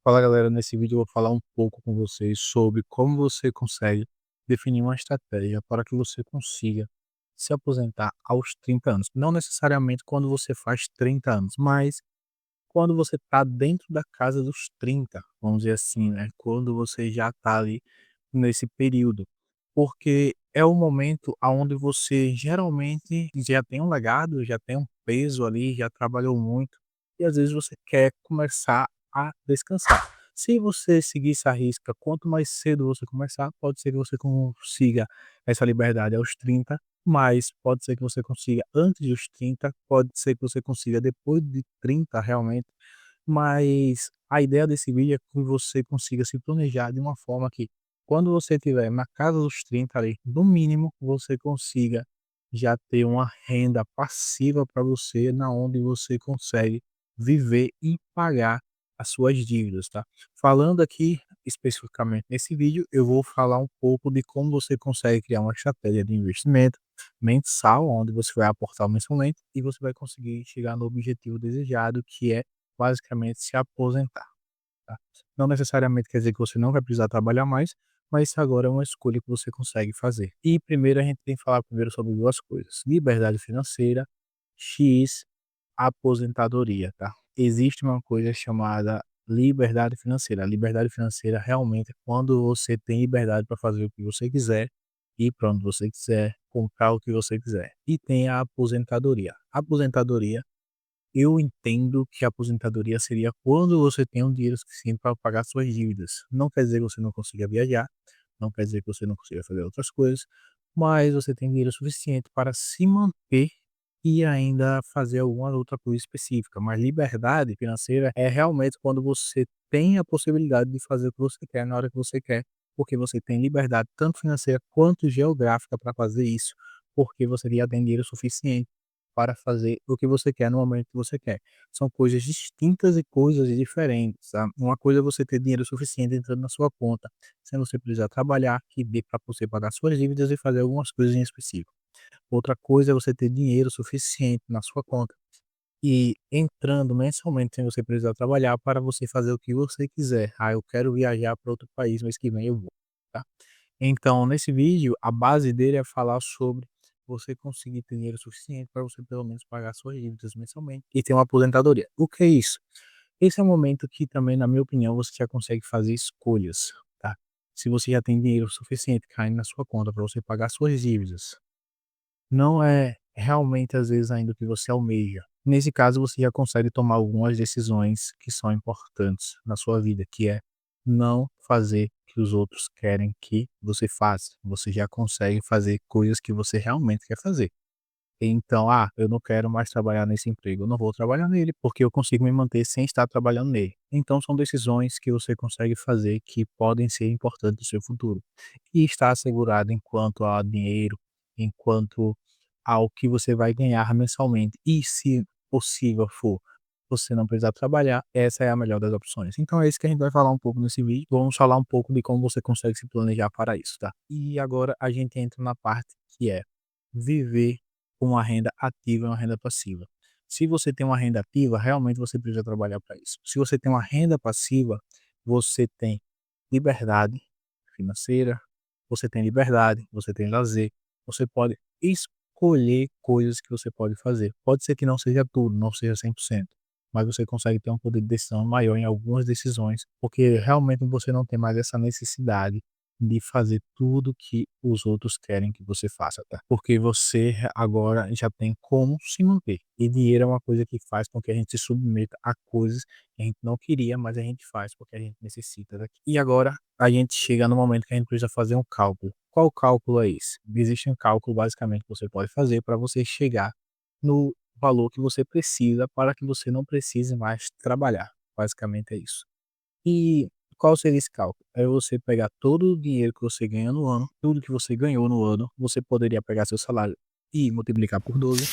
Fala galera, nesse vídeo eu vou falar um pouco com vocês sobre como você consegue definir uma estratégia para que você consiga se aposentar aos 30 anos. Não necessariamente quando você faz 30 anos, mas quando você está dentro da casa dos 30, vamos dizer assim, né? Quando você já está ali nesse período. Porque é o momento aonde você geralmente já tem um legado, já tem um peso ali, já trabalhou muito, e às vezes você quer começar a descansar. Se você seguir essa risca, quanto mais cedo você começar, pode ser que você consiga essa liberdade aos 30, mas pode ser que você consiga antes dos 30, pode ser que você consiga depois de 30 realmente, mas a ideia desse vídeo é que você consiga se planejar de uma forma que, quando você estiver na casa dos 30 ali, no mínimo, você consiga já ter uma renda passiva para você, na onde você consegue viver e pagar as suas dívidas, tá? Falando aqui especificamente nesse vídeo, eu vou falar um pouco de como você consegue criar uma estratégia de investimento mensal, onde você vai aportar mensalmente e você vai conseguir chegar no objetivo desejado, que é basicamente se aposentar, tá? Não necessariamente quer dizer que você não vai precisar trabalhar mais, mas isso agora é uma escolha que você consegue fazer. E primeiro a gente tem que falar primeiro sobre duas coisas: liberdade financeira, X aposentadoria, tá? Existe uma coisa chamada liberdade financeira. A liberdade financeira realmente é quando você tem liberdade para fazer o que você quiser, ir para onde você quiser, comprar o que você quiser. E tem a aposentadoria. A aposentadoria, eu entendo que a aposentadoria seria quando você tem um dinheiro suficiente para pagar suas dívidas. Não quer dizer que você não consiga viajar, não quer dizer que você não consiga fazer outras coisas, mas você tem dinheiro suficiente para se manter e ainda fazer alguma outra coisa específica. Mas liberdade financeira é realmente quando você tem a possibilidade de fazer o que você quer na hora que você quer, porque você tem liberdade tanto financeira quanto geográfica para fazer isso, porque você já tem dinheiro suficiente para fazer o que você quer no momento que você quer. São coisas distintas e coisas diferentes, tá? Uma coisa é você ter dinheiro suficiente entrando na sua conta, sem você precisar trabalhar, que dê para você pagar suas dívidas e fazer algumas coisas em específico. Outra coisa é você ter dinheiro suficiente na sua conta e entrando mensalmente sem você precisar trabalhar para você fazer o que você quiser. Ah, eu quero viajar para outro país mês que vem, eu vou, tá? Então, nesse vídeo, a base dele é falar sobre você conseguir ter dinheiro suficiente para você pelo menos pagar suas dívidas mensalmente e ter uma aposentadoria. O que é isso? Esse é o momento que também, na minha opinião, você já consegue fazer escolhas, tá? Se você já tem dinheiro suficiente caindo na sua conta para você pagar suas dívidas, não é realmente, às vezes, ainda o que você almeja. Nesse caso, você já consegue tomar algumas decisões que são importantes na sua vida, que é não fazer o que os outros querem que você faça. Você já consegue fazer coisas que você realmente quer fazer. Então, eu não quero mais trabalhar nesse emprego, eu não vou trabalhar nele, porque eu consigo me manter sem estar trabalhando nele. Então, são decisões que você consegue fazer que podem ser importantes no seu futuro. E está assegurado enquanto a dinheiro, enquanto ao que você vai ganhar mensalmente. E se possível for, você não precisar trabalhar, essa é a melhor das opções. Então é isso que a gente vai falar um pouco nesse vídeo. Vamos falar um pouco de como você consegue se planejar para isso, tá? E agora a gente entra na parte que é viver com uma renda ativa e uma renda passiva. Se você tem uma renda ativa, realmente você precisa trabalhar para isso. Se você tem uma renda passiva, você tem liberdade financeira, você tem liberdade, você tem lazer, você pode escolher coisas que você pode fazer. Pode ser que não seja tudo, não seja 100%, mas você consegue ter um poder de decisão maior em algumas decisões, porque realmente você não tem mais essa necessidade de fazer tudo que os outros querem que você faça, tá? Porque você agora já tem como se manter. E dinheiro é uma coisa que faz com que a gente se submeta a coisas que a gente não queria, mas a gente faz porque a gente necessita daqui. E agora a gente chega no momento que a gente precisa fazer um cálculo. Qual cálculo é esse? Existe um cálculo basicamente que você pode fazer para você chegar no valor que você precisa para que você não precise mais trabalhar. Basicamente é isso. E qual seria esse cálculo? É você pegar todo o dinheiro que você ganha no ano, tudo que você ganhou no ano, você poderia pegar seu salário e multiplicar por 12.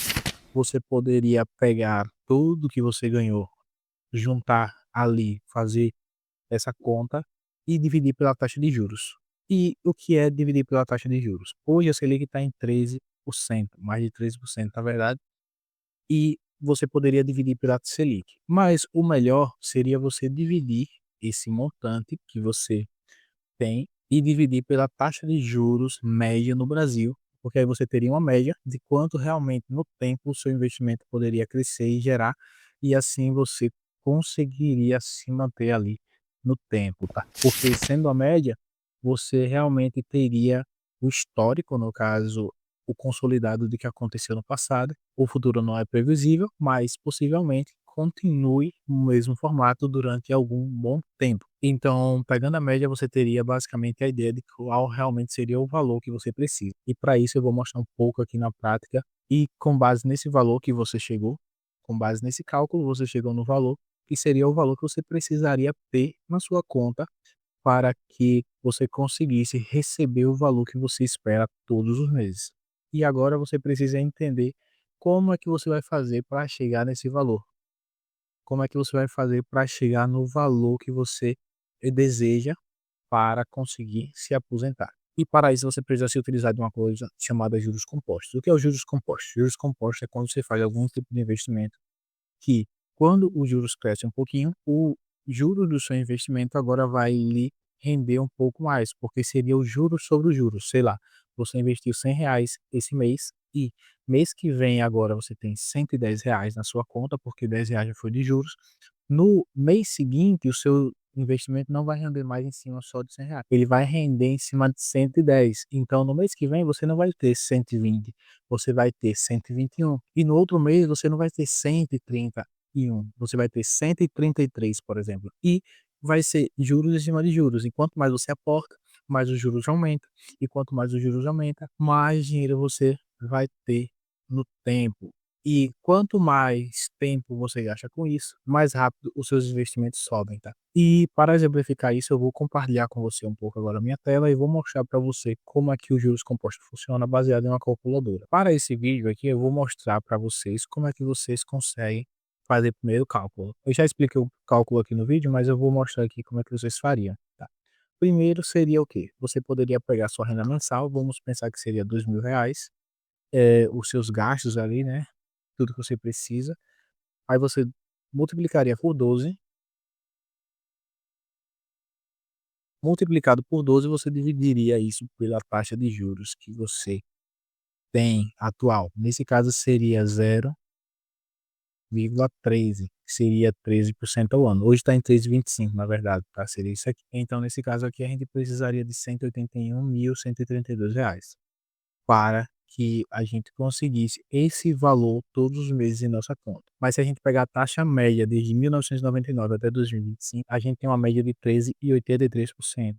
Você poderia pegar tudo que você ganhou, juntar ali, fazer essa conta e dividir pela taxa de juros. E o que é dividir pela taxa de juros? Hoje a Selic está em 13%, mais de 13% na verdade, e você poderia dividir pela Selic. Mas o melhor seria você dividir esse montante que você tem e dividir pela taxa de juros média no Brasil, porque aí você teria uma média de quanto realmente no tempo o seu investimento poderia crescer e gerar, e assim você conseguiria se manter ali no tempo, tá? Porque sendo a média, você realmente teria o histórico, no caso, o consolidado de que aconteceu no passado. O futuro não é previsível, mas possivelmente continue no mesmo formato durante algum bom tempo. Então, pegando a média, você teria basicamente a ideia de qual realmente seria o valor que você precisa. E para isso eu vou mostrar um pouco aqui na prática e com base nesse valor que você chegou, com base nesse cálculo, você chegou no valor que seria o valor que você precisaria ter na sua conta para que você conseguisse receber o valor que você espera todos os meses. E agora você precisa entender como é que você vai fazer para chegar nesse valor. Como é que você vai fazer para chegar no valor que você deseja para conseguir se aposentar. E para isso você precisa se utilizar de uma coisa chamada juros compostos. O que é os juros compostos? Juros compostos é quando você faz algum tipo de investimento que, quando os juros crescem um pouquinho, o juro do seu investimento agora vai lhe render um pouco mais, porque seria o juros sobre os juros. Sei lá, você investiu R$ 100 esse mês e mês que vem agora você tem R$ 110 na sua conta, porque R$ 10 já foi de juros. No mês seguinte, o seu investimento não vai render mais em cima só de R$ 100, ele vai render em cima de 110. Então, no mês que vem, você não vai ter 120, você vai ter 121. E no outro mês, você não vai ter 131, você vai ter 133, por exemplo. E vai ser juros em cima de juros. E quanto mais você aporta, mais os juros aumentam. E quanto mais os juros aumentam, mais dinheiro você vai ter no tempo. E quanto mais tempo você gasta com isso, mais rápido os seus investimentos sobem, tá? E para exemplificar isso, eu vou compartilhar com você um pouco agora a minha tela e vou mostrar para você como é que os juros compostos funciona baseado em uma calculadora. Para esse vídeo aqui, eu vou mostrar para vocês como é que vocês conseguem fazer primeiro o cálculo. Eu já expliquei o cálculo aqui no vídeo, mas eu vou mostrar aqui como é que vocês fariam, tá? Primeiro seria o quê? Você poderia pegar sua renda mensal, vamos pensar que seria R$ 2.000, os seus gastos ali, né? Tudo que você precisa. Aí você multiplicaria por 12, multiplicado por 12 você dividiria isso pela taxa de juros que você tem atual. Nesse caso seria 0,13, que seria 13% ao ano. Hoje está em 3,25, na verdade, tá? Seria isso aqui. Então, nesse caso aqui, a gente precisaria de R$ 181.132 para que a gente conseguisse esse valor todos os meses em nossa conta. Mas se a gente pegar a taxa média desde 1999 até 2025, a gente tem uma média de 13,83%.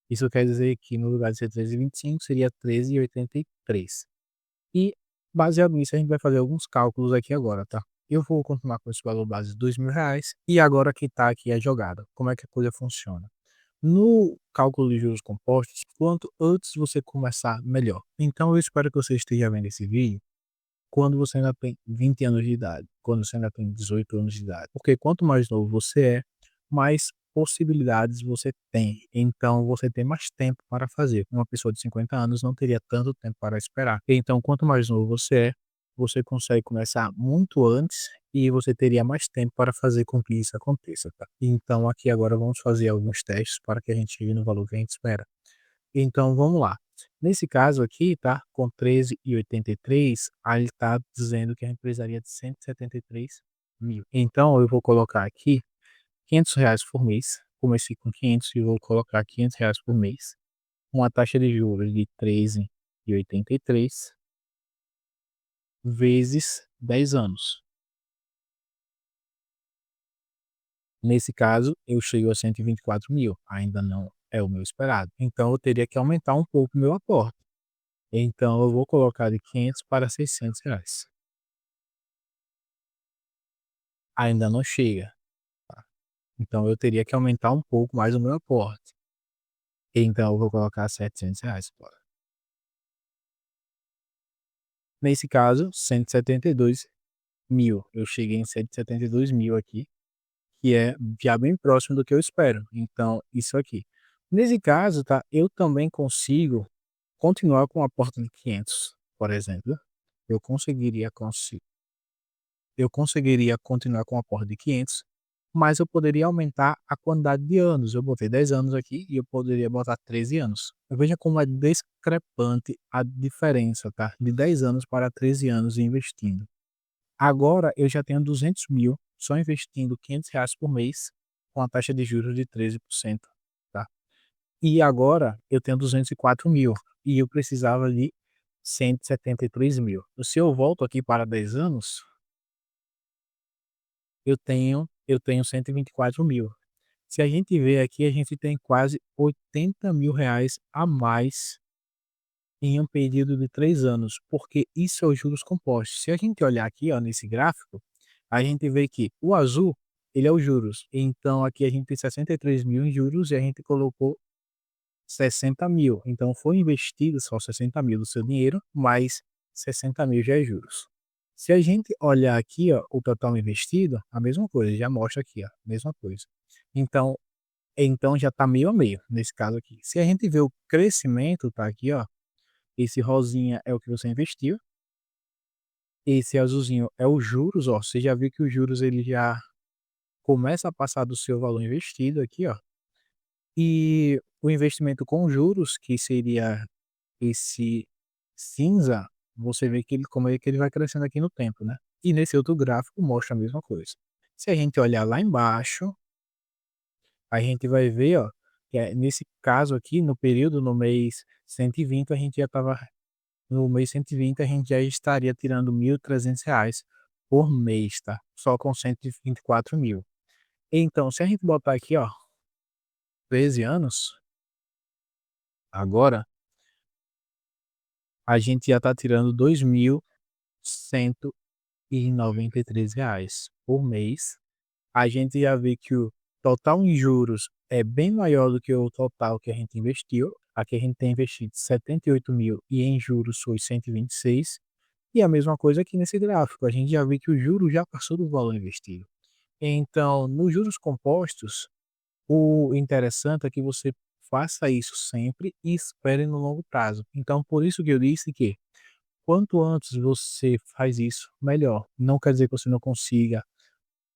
Isso quer dizer que no lugar de ser 13,25 seria 13,83. E baseado nisso a gente vai fazer alguns cálculos aqui agora, tá? Eu vou continuar com esse valor base de R$ 2.000 e agora que está aqui a jogada. Como é que a coisa funciona? No cálculo de juros compostos, quanto antes você começar, melhor. Então eu espero que você esteja vendo esse vídeo quando você ainda tem 20 anos de idade, quando você ainda tem 18 anos de idade. Porque quanto mais novo você é, mais possibilidades você tem. Então você tem mais tempo para fazer. Uma pessoa de 50 anos não teria tanto tempo para esperar. Então, quanto mais novo você é, você consegue começar muito antes e você teria mais tempo para fazer com que isso aconteça, tá? Então, aqui agora vamos fazer alguns testes para que a gente chegue no valor que a gente espera. Então, vamos lá. Nesse caso aqui, tá? Com 13,83, aí ele está dizendo que a gente precisaria de 173.000. Então, eu vou colocar aqui R$ 500 por mês. Comecei com 500 e vou colocar R$ 500 por mês. Uma taxa de juros de 13,83 vezes 10 anos. Nesse caso, eu chego a 124.000. Ainda não é o meu esperado. Então, eu teria que aumentar um pouco o meu aporte. Então, eu vou colocar de 500 para R$ 600. Ainda não chega. Tá? Então, eu teria que aumentar um pouco mais o meu aporte. Então, eu vou colocar R$ 700. Bora. Nesse caso, 172.000. Eu cheguei em 172.000 aqui, que é já bem próximo do que eu espero. Então, isso aqui. Nesse caso, tá? Eu também consigo continuar com um aporte de 500, por exemplo. Eu conseguiria continuar com um aporte de 500, mas eu poderia aumentar a quantidade de anos. Eu botei 10 anos aqui e eu poderia botar 13 anos. Veja como é discrepante a diferença, tá? De 10 anos para 13 anos investindo. Agora eu já tenho 200.000 só investindo R$ 500 por mês, com a taxa de juros de 13%, tá? E agora eu tenho 204.000 e eu precisava de 173.000. Se eu volto aqui para 10 anos, eu tenho 124.000. Se a gente vê aqui, a gente tem quase R$ 80.000 a mais em um período de 3 anos, porque isso é os juros compostos. Se a gente olhar aqui, ó, nesse gráfico, a gente vê que o azul, ele é os juros. Então aqui a gente tem 63.000 em juros e a gente colocou 60.000. Então foi investido só 60.000 do seu dinheiro, mais 60.000 já é juros. Se a gente olhar aqui, ó, o total investido, a mesma coisa, já mostra aqui, ó, mesma coisa. Então, então já está meio a meio, nesse caso aqui. Se a gente vê o crescimento, tá aqui, ó, esse rosinha é o que você investiu, esse azulzinho é os juros, ó, você já viu que os juros ele já começa a passar do seu valor investido aqui, ó. E o investimento com juros, que seria esse cinza, você vê que ele como é que ele vai crescendo aqui no tempo, né. E nesse outro gráfico mostra a mesma coisa. Se a gente olhar lá embaixo, a gente vai ver, ó, que nesse caso aqui, no período, no mês 120, a gente já estava no mês 120 a gente já estaria tirando R$ 1.300 por mês, tá, só com 124.000. Então, se a gente botar aqui, ó, 13 anos, agora, a gente já está tirando R$ 2.193 por mês. A gente já vê que o total em juros é bem maior do que o total que a gente investiu. Aqui a gente tem investido 78.000 e em juros foi 126. E a mesma coisa aqui nesse gráfico, a gente já vê que o juro já passou do valor investido. Então, nos juros compostos, o interessante é que você faça isso sempre e espere no longo prazo. Então, por isso que eu disse que quanto antes você faz isso, melhor. Não quer dizer que você não consiga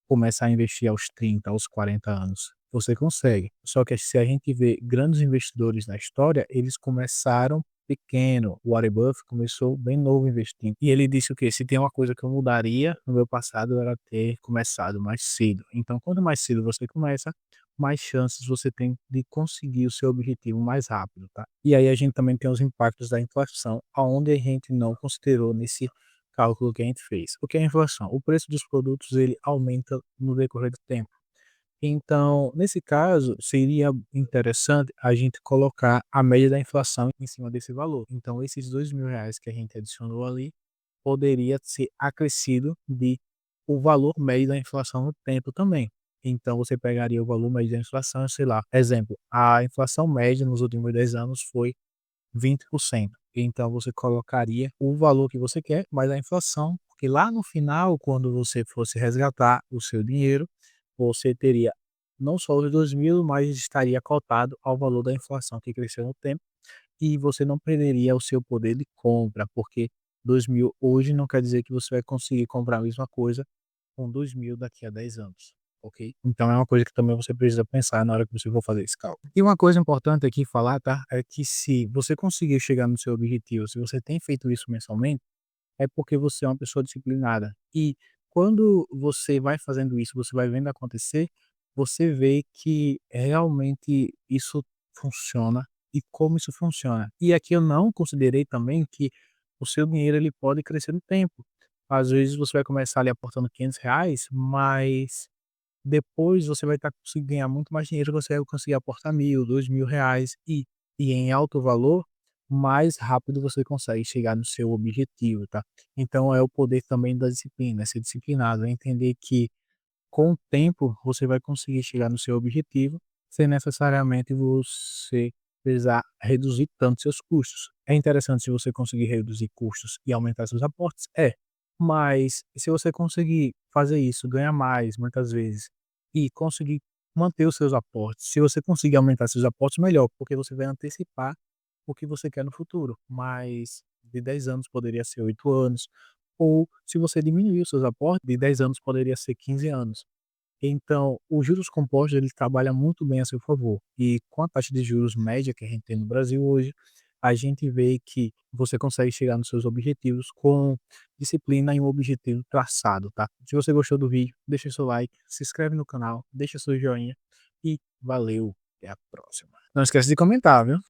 começar a investir aos 30, aos 40 anos. Você consegue. Só que se a gente vê grandes investidores na história, eles começaram pequeno. O Warren Buffett começou bem novo investindo. E ele disse o quê? Se tem uma coisa que eu mudaria no meu passado era ter começado mais cedo. Então, quanto mais cedo você começa, mais chances você tem de conseguir o seu objetivo mais rápido, tá? E aí a gente também tem os impactos da inflação, aonde a gente não considerou nesse cálculo que a gente fez. O que é a inflação? O preço dos produtos ele aumenta no decorrer do tempo. Então, nesse caso, seria interessante a gente colocar a média da inflação em cima desse valor. Então, esses R$ 2.000 que a gente adicionou ali, poderia ser acrescido de o valor médio da inflação no tempo também. Então, você pegaria o valor médio da inflação, sei lá, exemplo, a inflação média nos últimos 10 anos foi 20%. Então você colocaria o valor que você quer, mais a inflação, porque lá no final, quando você fosse resgatar o seu dinheiro, você teria não só os 2.000, mas estaria cotado ao valor da inflação que cresceu no tempo, e você não perderia o seu poder de compra, porque 2.000 hoje não quer dizer que você vai conseguir comprar a mesma coisa com 2.000 daqui a 10 anos, ok? Então é uma coisa que também você precisa pensar na hora que você for fazer esse cálculo. E uma coisa importante aqui falar, tá? É que se você conseguir chegar no seu objetivo, se você tem feito isso mensalmente, é porque você é uma pessoa disciplinada. E quando você vai fazendo isso, você vai vendo acontecer, você vê que realmente isso funciona e como isso funciona. E aqui eu não considerei também que o seu dinheiro ele pode crescer no tempo. Às vezes você vai começar ali aportando R$ 500, mas depois você vai estar conseguindo ganhar muito mais dinheiro, você vai conseguir aportar 1.000, R$ 2.000 e em alto valor, mais rápido você consegue chegar no seu objetivo, tá. Então é o poder também da disciplina, é ser disciplinado, é entender que com o tempo você vai conseguir chegar no seu objetivo, sem necessariamente você precisar reduzir tanto seus custos. É interessante se você conseguir reduzir custos e aumentar seus aportes? É. Mas se você conseguir fazer isso, ganhar mais muitas vezes e conseguir manter os seus aportes, se você conseguir aumentar seus aportes, melhor, porque você vai antecipar o que você quer no futuro. Mas de 10 anos poderia ser 8 anos, ou se você diminuir os seus aportes, de 10 anos poderia ser 15 anos. Então, os juros compostos, ele trabalha muito bem a seu favor. E com a taxa de juros média que a gente tem no Brasil hoje, a gente vê que você consegue chegar nos seus objetivos com disciplina e um objetivo traçado, tá? Se você gostou do vídeo, deixa seu like, se inscreve no canal, deixa seu joinha e valeu, até a próxima. Não esquece de comentar, viu?